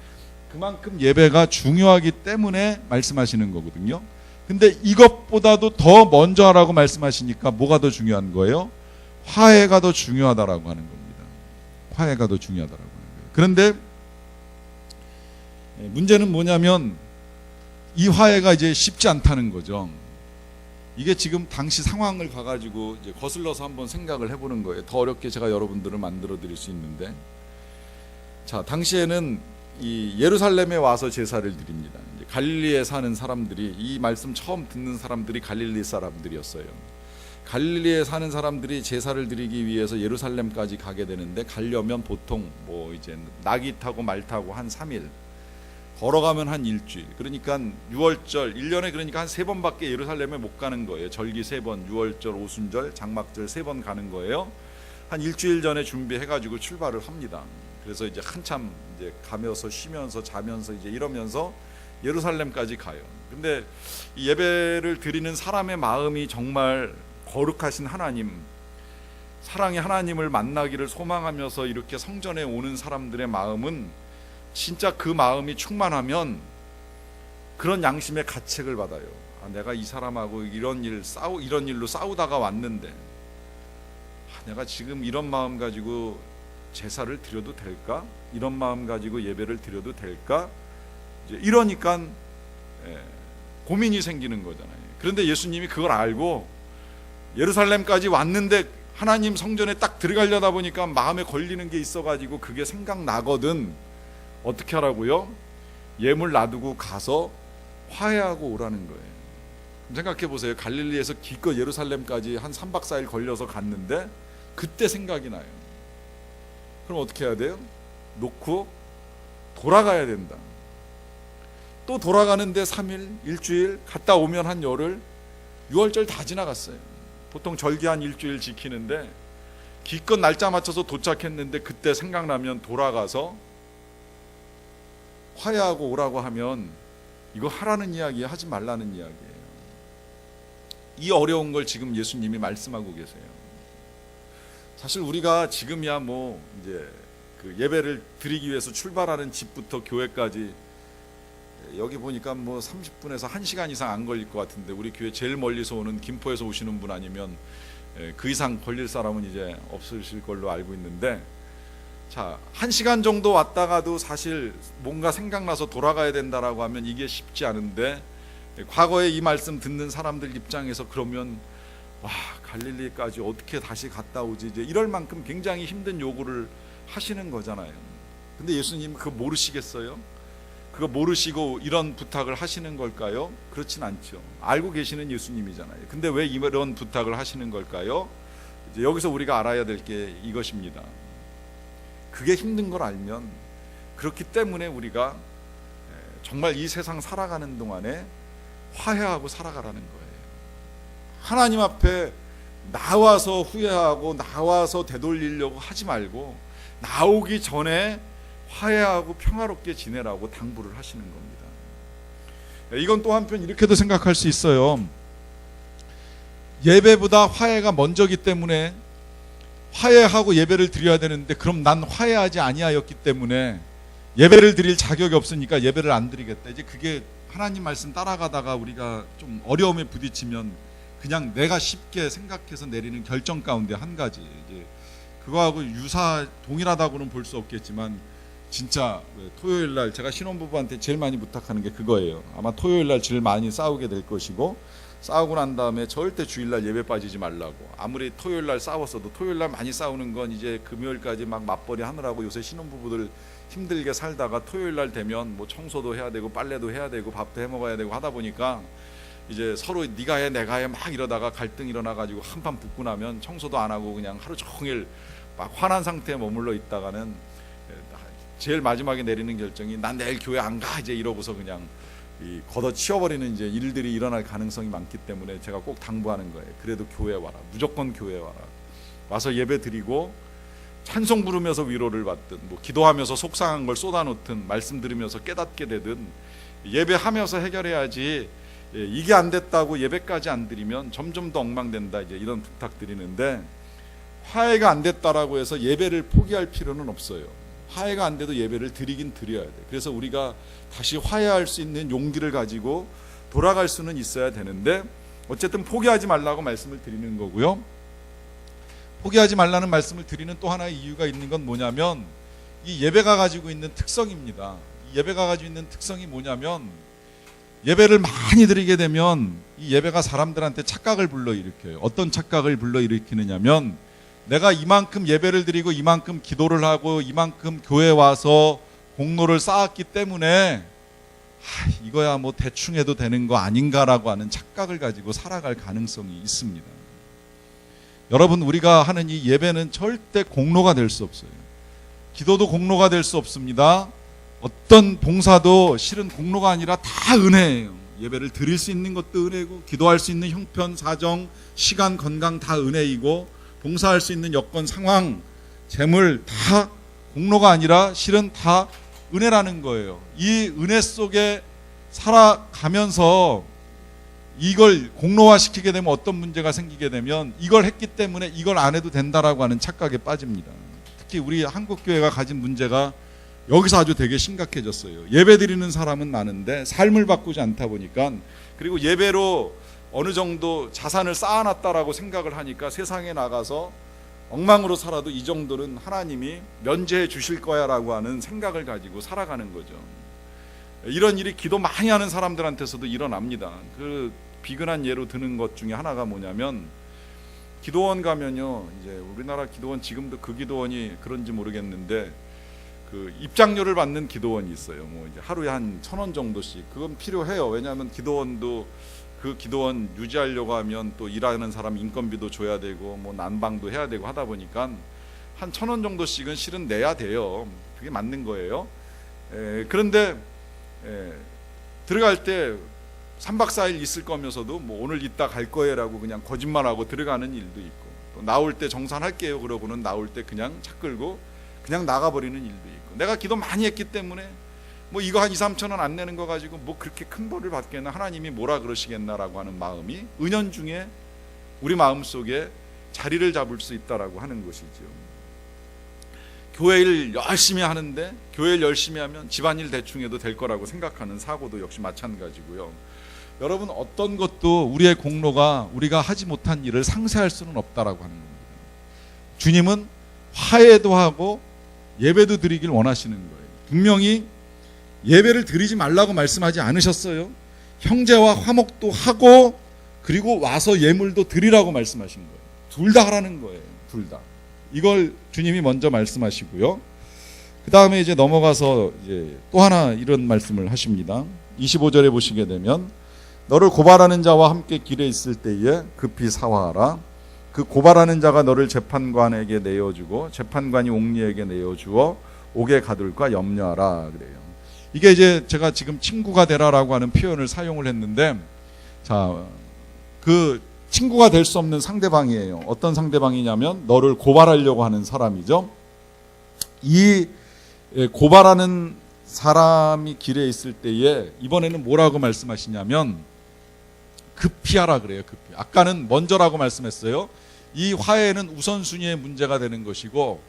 그만큼 예배가 중요하기 때문에 말씀하시는 거거든요. 근데 이것보다도 더 먼저 하라고 말씀하시니까 뭐가 더 중요한 거예요? 화해가 더 중요하다라고 하는 겁니다. 화해가 더 중요하다라고 하는 거예요. 그런데 문제는 뭐냐면 이 화해가 이제 쉽지 않다는 거죠. 이게 지금 당시 상황을 가가지고 이제 거슬러서 한번 생각을 해보는 거예요. 더 어렵게 제가 여러분들을 만들어 드릴 수 있는데, 자, 당시에는 이 예루살렘에 와서 제사를 드립니다. 이제 갈릴리에 사는 사람들이 이 말씀 처음 듣는 사람들이 갈릴리 사람들이었어요. 갈릴리에 사는 사람들이 제사를 드리기 위해서 예루살렘까지 가게 되는데 가려면 보통 뭐 이제 낙이 타고 말 타고 한 3일 걸어가면 한 일주일. 그러니까 6월절 1년에 그러니까 한 3번밖에 예루살렘에 못 가는 거예요. 절기 3번, 6월절, 오순절, 장막절 3번 가는 거예요. 한 일주일 전에 준비해가지고 출발을 합니다. 그래서 이제 한참 이제 가면서 쉬면서 자면서 이제 이러면서 예루살렘까지 가요. 근데 이 예배를 드리는 사람의 마음이 정말 거룩하신 하나님, 사랑의 하나님을 만나기를 소망하면서 이렇게 성전에 오는 사람들의 마음은 진짜 그 마음이 충만하면 그런 양심의 가책을 받아요. 아, 내가 이 사람하고 이런 일로 싸우다가 왔는데 내가 지금 이런 마음 가지고 제사를 드려도 될까? 이런 마음 가지고 예배를 드려도 될까? 이제 이러니까 고민이 생기는 거잖아요. 그런데 예수님이 그걸 알고 예루살렘까지 왔는데 하나님 성전에 딱 들어가려다 보니까 마음에 걸리는 게 있어가지고 그게 생각나거든. 어떻게 하라고요? 예물 놔두고 가서 화해하고 오라는 거예요. 생각해 보세요. 갈릴리에서 기껏 예루살렘까지 한 3박 4일 걸려서 갔는데 그때 생각이 나요. 그럼 어떻게 해야 돼요? 놓고 돌아가야 된다. 또 돌아가는데 3일, 일주일, 갔다 오면 한 열흘, 6월절 다 지나갔어요. 보통 절기 한 일주일 지키는데 기껏 날짜 맞춰서 도착했는데 그때 생각나면 돌아가서 화해하고 오라고 하면 이거 하라는 이야기예요? 하지 말라는 이야기예요? 이 어려운 걸 지금 예수님이 말씀하고 계세요. 사실 우리가 지금이야 뭐 이제 그 예배를 드리기 위해서 출발하는 집부터 교회까지 여기 보니까 뭐 30분에서 1시간 이상 안 걸릴 것 같은데 우리 교회 제일 멀리서 오는 김포에서 오시는 분 아니면 그 이상 걸릴 사람은 이제 없으실 걸로 알고 있는데 자, 1시간 정도 왔다가도 사실 뭔가 생각나서 돌아가야 된다라고 하면 이게 쉽지 않은데, 과거에 이 말씀 듣는 사람들 입장에서 그러면 와, 갈릴리까지 어떻게 다시 갔다 오지, 이제 이럴 만큼 굉장히 힘든 요구를 하시는 거잖아요. 근데 예수님 그거 모르시겠어요? 그거 모르시고 이런 부탁을 하시는 걸까요? 그렇진 않죠. 알고 계시는 예수님이잖아요. 근데 왜 이런 부탁을 하시는 걸까요? 이제 여기서 우리가 알아야 될 게 이것입니다. 그게 힘든 걸 알면, 그렇기 때문에 우리가 정말 이 세상 살아가는 동안에 화해하고 살아가라는 거예요. 하나님 앞에 나와서 후회하고 나와서 되돌리려고 하지 말고, 나오기 전에 화해하고 평화롭게 지내라고 당부를 하시는 겁니다. 이건 또 한편 이렇게도 생각할 수 있어요. 예배보다 화해가 먼저기 때문에 화해하고 예배를 드려야 되는데, 그럼 난 화해하지 아니하였기 때문에 예배를 드릴 자격이 없으니까 예배를 안 드리겠다. 이제 그게 하나님 말씀 따라가다가 우리가 좀 어려움에 부딪히면 그냥 내가 쉽게 생각해서 내리는 결정 가운데 한 가지, 이제 그거하고 동일하다고는 볼 수 없겠지만, 진짜 토요일 날 제가 신혼부부한테 제일 많이 부탁하는 게 그거예요. 아마 토요일 날 제일 많이 싸우게 될 것이고, 싸우고 난 다음에 절대 주일날 예배 빠지지 말라고. 아무리 토요일 날 싸웠어도 토요일 날 많이 싸우는 건 이제 금요일까지 막 맞벌이 하느라고, 요새 신혼부부들 힘들게 살다가 토요일 날 되면 뭐 청소도 해야 되고 빨래도 해야 되고 밥도 해 먹어야 되고 하다 보니까 이제 서로 네가 해 내가 해 막 이러다가 갈등 일어나가지고 한판 붙고 나면 청소도 안 하고 그냥 하루 종일 막 화난 상태에 머물러 있다가는 제일 마지막에 내리는 결정이 난 내일 교회 안 가, 이제 이러고서 그냥 걷어치워버리는 이제 일들이 일어날 가능성이 많기 때문에 제가 꼭 당부하는 거예요. 그래도 교회 와라, 무조건 교회 와라. 와서 예배 드리고 찬송 부르면서 위로를 받든, 뭐 기도하면서 속상한 걸 쏟아놓든, 말씀 들으면서 깨닫게 되든 예배하면서 해결해야지. 이게 안 됐다고 예배까지 안 드리면 점점 더 엉망된다, 이제 이런 부탁드리는데, 화해가 안 됐다라고 해서 예배를 포기할 필요는 없어요. 화해가 안 돼도 예배를 드리긴 드려야 돼. 그래서 우리가 다시 화해할 수 있는 용기를 가지고 돌아갈 수는 있어야 되는데, 어쨌든 포기하지 말라고 말씀을 드리는 거고요. 포기하지 말라는 말씀을 드리는 또 하나의 이유가 있는 건 뭐냐면, 이 예배가 가지고 있는 특성입니다. 이 예배가 가지고 있는 특성이 뭐냐면, 예배를 많이 드리게 되면 이 예배가 사람들한테 착각을 불러일으켜요. 어떤 착각을 불러일으키느냐면, 내가 이만큼 예배를 드리고 이만큼 기도를 하고 이만큼 교회에 와서 공로를 쌓았기 때문에 이거야 뭐 대충 해도 되는 거 아닌가라고 하는 착각을 가지고 살아갈 가능성이 있습니다. 여러분, 우리가 하는 이 예배는 절대 공로가 될 수 없어요. 기도도 공로가 될 수 없습니다. 어떤 봉사도 실은 공로가 아니라 다 은혜예요. 예배를 드릴 수 있는 것도 은혜고, 기도할 수 있는 형편, 사정, 시간, 건강 다 은혜이고, 봉사할 수 있는 여건, 상황, 재물 다 공로가 아니라 실은 다 은혜라는 거예요. 이 은혜 속에 살아가면서 이걸 공로화시키게 되면 어떤 문제가 생기게 되면, 이걸 했기 때문에 이걸 안 해도 된다라고 하는 착각에 빠집니다. 특히 우리 한국교회가 가진 문제가 여기서 아주 되게 심각해졌어요. 예배 드리는 사람은 많은데 삶을 바꾸지 않다 보니까, 그리고 예배로 어느 정도 자산을 쌓아놨다라고 생각을 하니까 세상에 나가서 엉망으로 살아도 이 정도는 하나님이 면제해 주실 거야 라고 하는 생각을 가지고 살아가는 거죠. 이런 일이 기도 많이 하는 사람들한테서도 일어납니다. 그 비근한 예로 드는 것 중에 하나가 뭐냐면, 기도원 가면요, 이제 우리나라 기도원 지금도 그 기도원이 그런지 모르겠는데, 그 입장료를 받는 기도원이 있어요. 뭐 이제 하루에 한 1,000원 정도씩. 그건 필요해요. 왜냐하면 기도원도 그 기도원 유지하려고 하면 또 일하는 사람 인건비도 줘야 되고 뭐 난방도 해야 되고 하다 보니까 한 1,000원 정도씩은 실은 내야 돼요. 그게 맞는 거예요. 그런데 들어갈 때 3박 4일 있을 거면서도 뭐 오늘 이따 갈 거예요라고 그냥 거짓말하고 들어가는 일도 있고, 또 나올 때 정산할게요 그러고는 나올 때 그냥 차 끌고 그냥 나가버리는 일도 있고, 내가 기도 많이 했기 때문에 뭐 이거 한 2, 3천 원 안 내는 거 가지고 뭐 그렇게 큰 벌을 받겠나, 하나님이 뭐라 그러시겠나라고 하는 마음이 은연중에 우리 마음속에 자리를 잡을 수 있다라고 하는 것이죠. 교회를 열심히 하는데, 교회를 열심히 하면 집안일 대충 해도 될 거라고 생각하는 사고도 역시 마찬가지고요. 여러분, 어떤 것도 우리의 공로가 우리가 하지 못한 일을 상쇄할 수는 없다라고 하는 겁니다. 주님은 화해도 하고 예배도 드리길 원하시는 거예요. 분명히 예배를 드리지 말라고 말씀하지 않으셨어요. 형제와 화목도 하고 그리고 와서 예물도 드리라고 말씀하신 거예요. 둘 다 하라는 거예요. 둘 다. 이걸 주님이 먼저 말씀하시고요. 그 다음에 이제 넘어가서 이제 또 하나 이런 말씀을 하십니다. 25절에 보시게 되면 너를 고발하는 자와 함께 길에 있을 때에 급히 사화하라. 그 고발하는 자가 너를 재판관에게 내어주고 재판관이 옥리에게 내어주어 옥에 가둘까 염려하라 그래요. 이게 이제 제가 지금 친구가 되라라고 하는 표현을 사용을 했는데, 자, 그 친구가 될 수 없는 상대방이에요. 어떤 상대방이냐면 너를 고발하려고 하는 사람이죠. 이 고발하는 사람이 길에 있을 때에 이번에는 뭐라고 말씀하시냐면 급히 하라 그래요. 급히. 아까는 먼저라고 말씀했어요. 이 화해는 우선순위의 문제가 되는 것이고,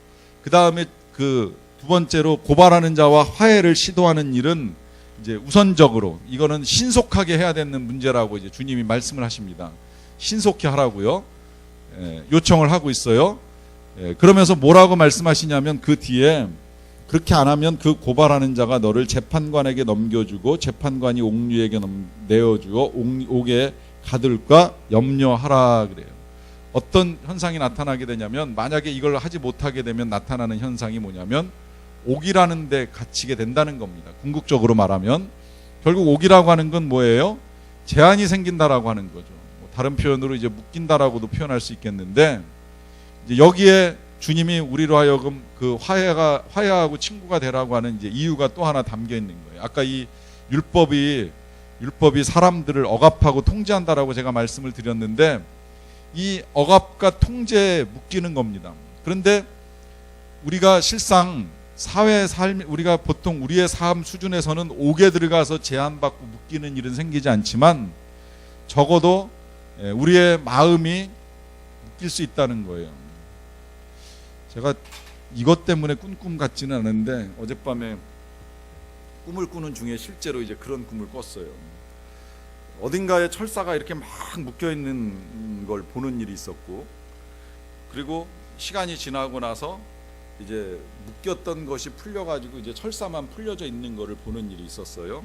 그 다음에 그 두 번째로 고발하는 자와 화해를 시도하는 일은 이제 우선적으로 이거는 신속하게 해야 되는 문제라고 이제 주님이 말씀을 하십니다. 신속히 하라고요. 요청을 하고 있어요. 그러면서 뭐라고 말씀하시냐면 그 뒤에 그렇게 안 하면 그 고발하는 자가 너를 재판관에게 넘겨주고 재판관이 옥류에게 내어주어 옥에 가둘까 염려하라 그래요. 어떤 현상이 나타나게 되냐면, 만약에 이걸 하지 못하게 되면 나타나는 현상이 뭐냐면 옥이라는 데 갇히게 된다는 겁니다. 궁극적으로 말하면 결국 옥이라고 하는 건 뭐예요? 제한이 생긴다라고 하는 거죠. 다른 표현으로 이제 묶인다라고도 표현할 수 있겠는데, 이제 여기에 주님이 우리로 하여금 그 화해하고 친구가 되라고 하는 이제 이유가 또 하나 담겨 있는 거예요. 아까 이 율법이 사람들을 억압하고 통제한다라고 제가 말씀을 드렸는데, 이 억압과 통제에 묶이는 겁니다. 그런데 우리가 실상 사회 삶, 우리가 보통 우리의 삶 수준에서는 옥에 들어가서 제한받고 묶이는 일은 생기지 않지만 적어도 우리의 마음이 묶일 수 있다는 거예요. 제가 이것 때문에 꾼 꿈 같지는 않은데 어젯밤에 꿈을 꾸는 중에 실제로 이제 그런 꿈을 꿨어요. 어딘가에 철사가 이렇게 막 묶여 있는 걸 보는 일이 있었고, 그리고 시간이 지나고 나서 이제 묶였던 것이 풀려가지고 이제 철사만 풀려져 있는 거를 보는 일이 있었어요.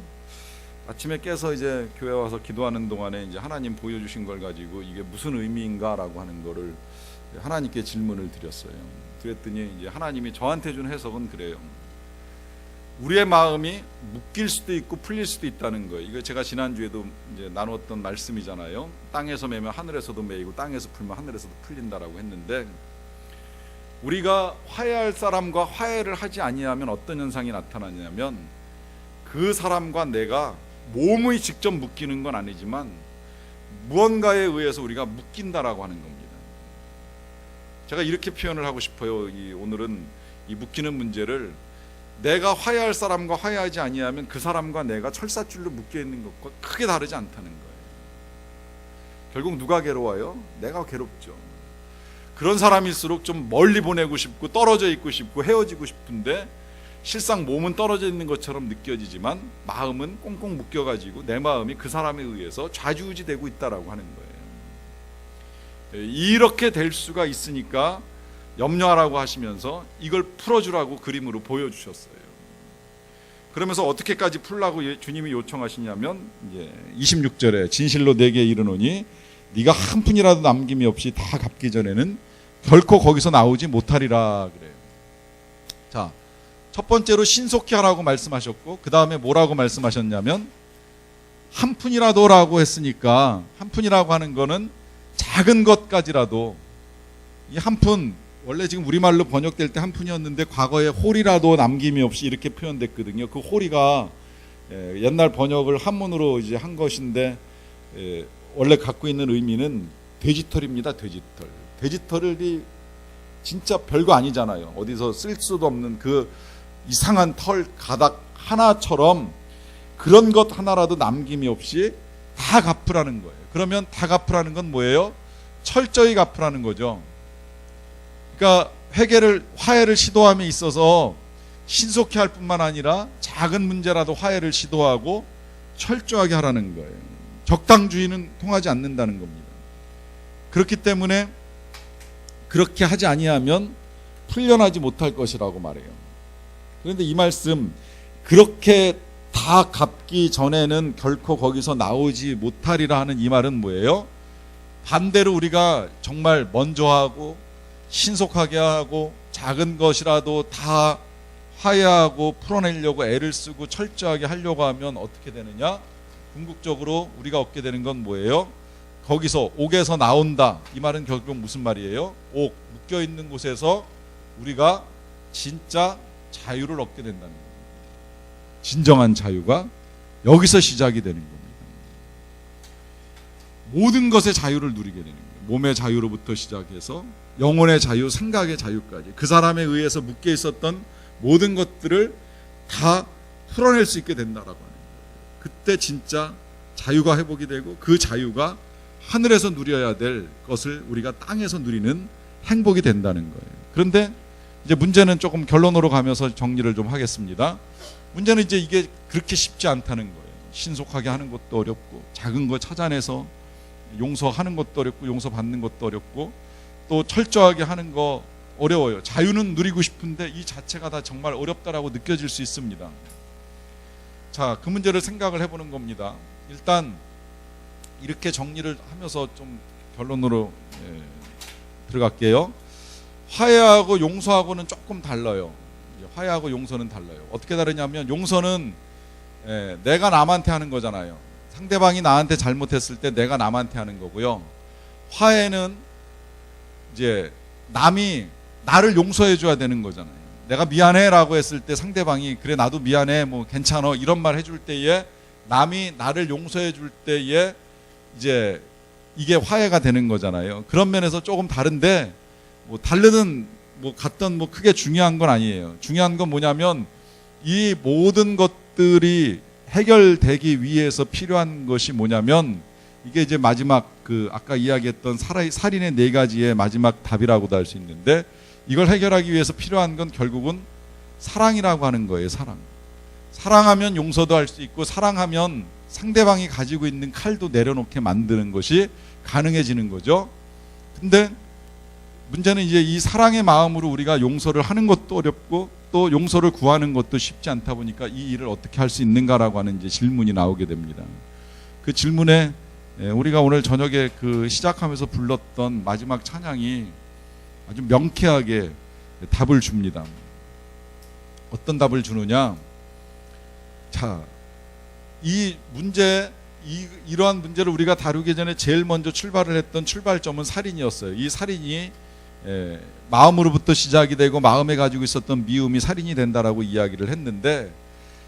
아침에 깨서 이제 교회 와서 기도하는 동안에 이제 하나님 보여주신 걸 가지고 이게 무슨 의미인가라고 하는 거를 하나님께 질문을 드렸어요. 그랬더니 이제 하나님이 저한테 준 해석은 그래요. 우리의 마음이 묶일 수도 있고 풀릴 수도 있다는 거예요. 이거 제가 지난주에도 이제 나눴던 말씀이잖아요. 땅에서 매면 하늘에서도 매이고 땅에서 풀면 하늘에서도 풀린다라고 했는데, 우리가 화해할 사람과 화해를 하지 아니하면 어떤 현상이 나타나냐면 그 사람과 내가 몸이 직접 묶이는 건 아니지만 무언가에 의해서 우리가 묶인다라고 하는 겁니다. 제가 이렇게 표현을 하고 싶어요. 오늘은 이 묶이는 문제를 내가 화해할 사람과 화해하지 아니하면 그 사람과 내가 철사줄로 묶여 있는 것과 크게 다르지 않다는 거예요. 결국 누가 괴로워요? 내가 괴롭죠. 그런 사람일수록 좀 멀리 보내고 싶고 떨어져 있고 싶고 헤어지고 싶은데 실상 몸은 떨어져 있는 것처럼 느껴지지만 마음은 꽁꽁 묶여가지고 내 마음이 그 사람에 의해서 좌지우지되고 있다라고 하는 거예요. 이렇게 될 수가 있으니까 염려하라고 하시면서 이걸 풀어주라고 그림으로 보여주셨어요. 그러면서 어떻게까지 풀라고 주님이 요청하시냐면 26절에 진실로 내게 이르노니 네가 한 푼이라도 남김이 없이 다 갚기 전에는 결코 거기서 나오지 못하리라 그래요. 자, 첫 번째로 신속히 하라고 말씀하셨고, 그 다음에 뭐라고 말씀하셨냐면 한 푼이라도라고 했으니까, 한 푼이라고 하는 거는 작은 것까지라도, 이 한 푼, 원래 지금 우리말로 번역될 때 한 푼이었는데 과거에 홀이라도 남김이 없이 이렇게 표현됐거든요. 그 홀이가 옛날 번역을 한문으로 이제 한 것인데 원래 갖고 있는 의미는 돼지털입니다. 돼지털. 돼지털이 진짜 별거 아니잖아요. 어디서 쓸 수도 없는 그 이상한 털 가닥 하나처럼 그런 것 하나라도 남김이 없이 다 갚으라는 거예요. 그러면 다 갚으라는 건 뭐예요? 철저히 갚으라는 거죠. 그러니까 화해를 시도함에 있어서 신속히 할 뿐만 아니라 작은 문제라도 화해를 시도하고 철저하게 하라는 거예요. 적당주의는 통하지 않는다는 겁니다. 그렇기 때문에 그렇게 하지 아니하면 풀려나지 못할 것이라고 말해요. 그런데 이 말씀 그렇게 다 갚기 전에는 결코 거기서 나오지 못하리라 하는 이 말은 뭐예요? 반대로 우리가 정말 먼저 하고 신속하게 하고 작은 것이라도 다 화해하고 풀어내려고 애를 쓰고 철저하게 하려고 하면 어떻게 되느냐? 궁극적으로 우리가 얻게 되는 건 뭐예요? 거기서 옥에서 나온다. 이 말은 결국 무슨 말이에요? 옥, 묶여있는 곳에서 우리가 진짜 자유를 얻게 된다는 거예요. 진정한 자유가 여기서 시작이 되는 겁니다. 모든 것의 자유를 누리게 되는 거예요. 몸의 자유로부터 시작해서 영혼의 자유, 생각의 자유까지 그 사람에 의해서 묶여 있었던 모든 것들을 다 풀어낼 수 있게 된다라고 하는 거예요. 그때 진짜 자유가 회복이 되고 그 자유가 하늘에서 누려야 될 것을 우리가 땅에서 누리는 행복이 된다는 거예요. 그런데 이제 문제는 조금 결론으로 가면서 정리를 좀 하겠습니다. 문제는 이제 이게 그렇게 쉽지 않다는 거예요. 신속하게 하는 것도 어렵고 작은 거 찾아내서 용서하는 것도 어렵고 용서받는 것도 어렵고 또 철저하게 하는 거 어려워요. 자유는 누리고 싶은데 이 자체가 다 정말 어렵다라고 느껴질 수 있습니다. 자, 그 문제를 생각을 해보는 겁니다. 일단 이렇게 정리를 하면서 좀 결론으로 들어갈게요. 화해하고 용서하고는 조금 달라요. 화해하고 용서는 달라요. 어떻게 다르냐면 용서는 내가 남한테 하는 거잖아요. 상대방이 나한테 잘못했을 때 내가 남한테 하는 거고요. 화해는 이제 남이 나를 용서해 줘야 되는 거잖아요. 내가 미안해라고 했을 때 상대방이 그래 나도 미안해 뭐 괜찮아 이런 말 해줄 때에 남이 나를 용서해 줄 때에 이제 이게 화해가 되는 거잖아요. 그런 면에서 조금 다른데 뭐 다르든 뭐 같든 뭐 크게 중요한 건 아니에요. 중요한 건 뭐냐면 이 모든 것들이 해결되기 위해서 필요한 것이 뭐냐면 이게 이제 마지막 그 아까 이야기했던 살인의 4가지의 마지막 답이라고도 할 수 있는데 이걸 해결하기 위해서 필요한 건 결국은 사랑이라고 하는 거예요. 사랑하면 용서도 할 수 있고 사랑하면 상대방이 가지고 있는 칼도 내려놓게 만드는 것이 가능해지는 거죠. 근데 문제는 이제 이 사랑의 마음으로 우리가 용서를 하는 것도 어렵고 또 용서를 구하는 것도 쉽지 않다 보니까 이 일을 어떻게 할 수 있는가라고 하는 이제 질문이 나오게 됩니다. 그 질문에 우리가 오늘 저녁에 그 시작하면서 불렀던 마지막 찬양이 아주 명쾌하게 답을 줍니다. 어떤 답을 주느냐? 자, 이 문제, 이러한 문제를 우리가 다루기 전에 제일 먼저 출발을 했던 출발점은 살인이었어요. 이 살인이 마음으로부터 시작이 되고 마음에 가지고 있었던 미움이 살인이 된다라고 이야기를 했는데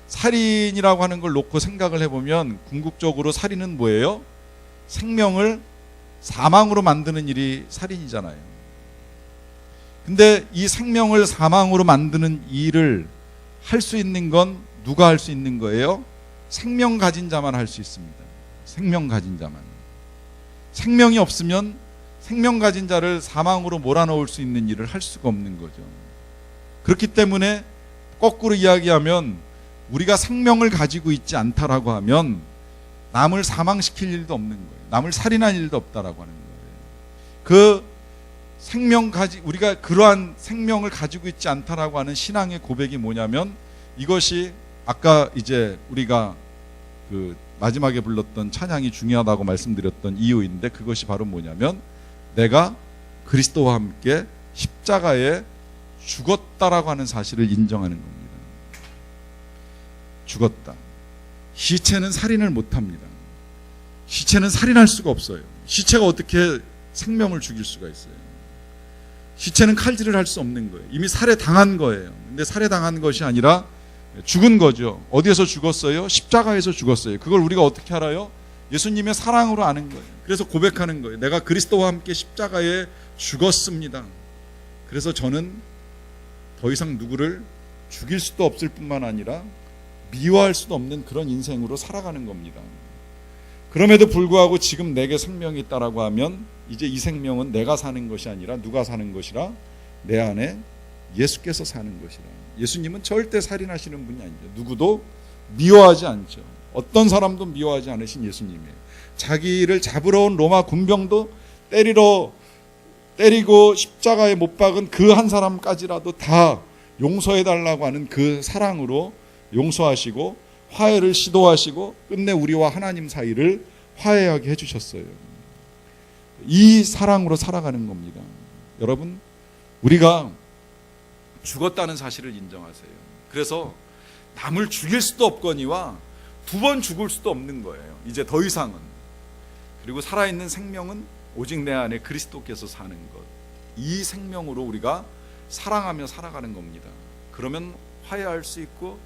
살인이라고 하는 걸 놓고 생각을 해보면 궁극적으로 살인은 뭐예요? 생명을 사망으로 만드는 일이 살인이잖아요. 근데 이 생명을 사망으로 만드는 일을 할 수 있는 건 누가 할 수 있는 거예요? 생명 가진 자만 할 수 있습니다. 생명 가진 자만. 생명이 없으면 생명 가진 자를 사망으로 몰아넣을 수 있는 일을 할 수가 없는 거죠. 그렇기 때문에 거꾸로 이야기하면 우리가 생명을 가지고 있지 않다라고 하면 남을 사망시킬 일도 없는 거예요. 남을 살인할 일도 없다라고 하는 거예요. 우리가 그러한 생명을 가지고 있지 않다라고 하는 신앙의 고백이 뭐냐면 이것이 아까 이제 우리가 그 마지막에 불렀던 찬양이 중요하다고 말씀드렸던 이유인데 그것이 바로 뭐냐면 내가 그리스도와 함께 십자가에 죽었다라고 하는 사실을 인정하는 겁니다. 죽었다. 시체는 살인을 못합니다. 시체는 살인할 수가 없어요. 시체가 어떻게 생명을 죽일 수가 있어요? 시체는 칼질을 할 수 없는 거예요. 이미 살해당한 거예요. 근데 살해당한 것이 아니라 죽은 거죠. 어디에서 죽었어요? 십자가에서 죽었어요. 그걸 우리가 어떻게 알아요? 예수님의 사랑으로 아는 거예요. 그래서 고백하는 거예요. 내가 그리스도와 함께 십자가에 죽었습니다. 그래서 저는 더 이상 누구를 죽일 수도 없을 뿐만 아니라 미워할 수도 없는 그런 인생으로 살아가는 겁니다. 그럼에도 불구하고 지금 내게 생명이 있다라고 하면 이제 이 생명은 내가 사는 것이 아니라 누가 사는 것이라? 내 안에 예수께서 사는 것이라. 예수님은 절대 살인하시는 분이 아니죠. 누구도 미워하지 않죠. 어떤 사람도 미워하지 않으신 예수님이에요. 자기를 잡으러 온 로마 군병도 때리고 십자가에 못 박은 그 한 사람까지라도 다 용서해 달라고 하는 그 사랑으로 용서하시고 화해를 시도하시고 끝내 우리와 하나님 사이를 화해하게 해주셨어요. 이 사랑으로 살아가는 겁니다. 여러분, 우리가 죽었다는 사실을 인정하세요. 그래서 남을 죽일 수도 없거니와 두 번 죽을 수도 없는 거예요. 이제 더 이상은. 그리고 살아있는 생명은 오직 내 안에 그리스도께서 사는 것. 이 생명으로 우리가 사랑하며 살아가는 겁니다. 그러면 화해할 수 있고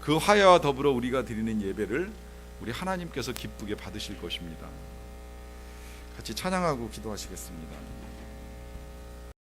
그 화해와 더불어 우리가 드리는 예배를 우리 하나님께서 기쁘게 받으실 것입니다. 같이 찬양하고 기도하시겠습니다.